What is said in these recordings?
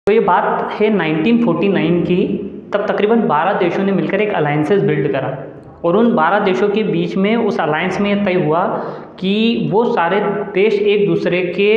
तो ये बात है 1949 की। तब तकरीबन 12 देशों ने मिलकर एक अलायंसेस बिल्ड करा और उन 12 देशों के बीच में उस अलायंस में ये तय हुआ कि वो सारे देश एक दूसरे के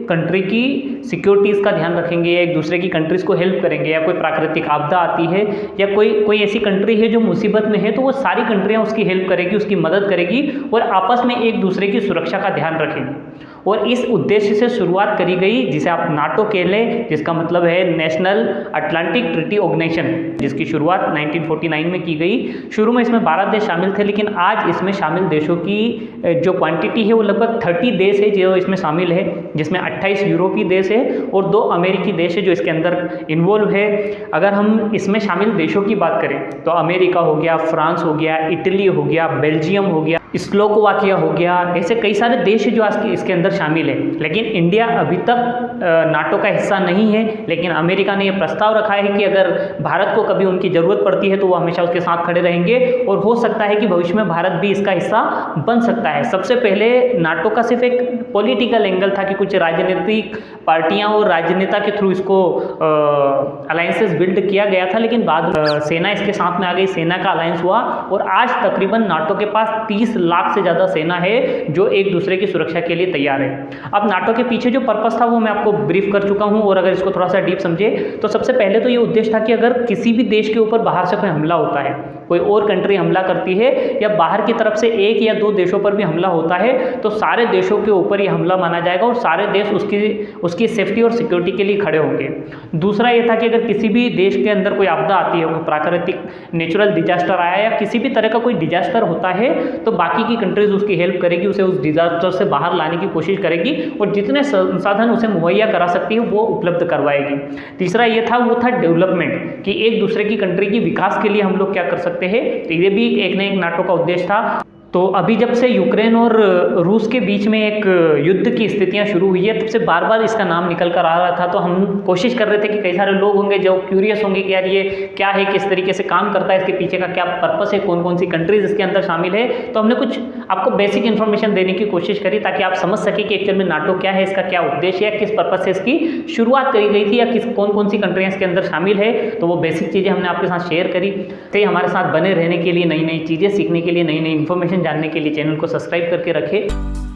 कंट्री की सिक्योरिटीज़ का ध्यान रखेंगे, एक दूसरे की कंट्रीज़ को हेल्प करेंगे, या कोई प्राकृतिक आपदा आती है या कोई ऐसी कंट्री है जो मुसीबत में है तो वो सारी कंट्रियाँ उसकी हेल्प करेगी, उसकी मदद करेगी और आपस में एक दूसरे की सुरक्षा का ध्यान रखेंगे। और इस उद्देश्य से शुरुआत करी गई जिसे आप नाटो कह लें, जिसका मतलब है नेशनल अटलांटिक ट्रीटी ऑर्गेनाइजेशन, जिसकी शुरुआत 1949 में की गई। शुरू में इसमें 12 देश शामिल थे, लेकिन आज इसमें शामिल देशों की जो क्वांटिटी है वो लगभग 30 देश है जो इसमें शामिल है, जिसमें 28 यूरोपीय देश है और 2 अमेरिकी देश है जो इसके अंदर इन्वॉल्व है। अगर हम इसमें शामिल देशों की बात करें तो अमेरिका हो गया, फ्रांस हो गया, इटली हो गया, बेल्जियम हो गया, स्लोवाकिया हो गया, ऐसे कई सारे देश है जो आज इसके अंदर शामिल है। लेकिन इंडिया अभी तक नाटो का हिस्सा नहीं है, लेकिन अमेरिका ने यह प्रस्ताव रखा है कि अगर भारत को कभी उनकी ज़रूरत पड़ती है तो वो हमेशा उसके साथ खड़े रहेंगे और हो सकता है कि भविष्य में भारत भी इसका हिस्सा बन सकता है। सबसे पहले नाटो का सिर्फ एक पॉलिटिकल एंगल था कि कुछ राजनीतिक पार्टियां और राजनेता के थ्रू इसको अलायंसेस बिल्ड किया गया था, लेकिन बाद सेना इसके साथ में आ गई, सेना का अलायंस हुआ और आज तकरीबन नाटो के पास 30 लाख से ज़्यादा सेना है जो एक दूसरे की सुरक्षा के लिए तैयार है। अब नाटो के पीछे जो पर्पस था वो मैं आपको ब्रीफ कर चुका हूँ और अगर इसको थोड़ा सा डीप समझे तो सबसे पहले तो ये उद्देश्य था कि अगर किसी भी देश के ऊपर बाहर से कोई हमला होता है, कोई और कंट्री हमला करती है या बाहर की तरफ से 1 या 2 देशों पर भी हमला होता है तो सारे देशों के ऊपर ये हमला माना जाएगा और सारे देश उसकी सेफ्टी और सिक्योरिटी के लिए खड़े होंगे। दूसरा ये था कि अगर किसी भी देश के अंदर कोई आपदा आती है, कोई प्राकृतिक नेचुरल डिजास्टर आया या किसी भी तरह का कोई डिजास्टर होता है तो बाकी की कंट्रीज उसकी हेल्प करेगी, उसे उस डिजास्टर से बाहर लाने की कोशिश करेगी और जितने संसाधन उसे मुहैया करा सकती है वो उपलब्ध करवाएगी। तीसरा ये था वो था डेवलपमेंट, कि एक दूसरे की कंट्री की विकास के लिए हम लोग क्या कर सकते हैं। तो ये भी एक न एक नाटो का उद्देश्य था। तो अभी जब से यूक्रेन और रूस के बीच में एक युद्ध की स्थितियां शुरू हुई है तब से बार बार इसका नाम निकल कर आ रहा था। तो हम कोशिश कर रहे थे कि कई सारे लोग होंगे जो क्यूरियस होंगे कि यार ये क्या है, किस तरीके से काम करता है, इसके पीछे का क्या पर्पस है, कौन कौन सी कंट्रीज इसके अंदर शामिल है। तो हमने कुछ आपको बेसिक इन्फॉर्मेशन देने की कोशिश करी ताकि आप समझ सके कि एक्चुअल में नाटो क्या है, इसका क्या उद्देश्य है, किस पर्पज से इसकी शुरुआत करी गई थी या कौन कौन सी कंट्रियाँ इसके अंदर शामिल है। तो वो बेसिक चीज़ें हमने आपके साथ शेयर करी। तो हमारे साथ बने रहने के लिए, नई नई चीज़ें सीखने के लिए, नई नई इन्फॉर्मेशन जानने के लिए चैनल को सब्सक्राइब करके रखें।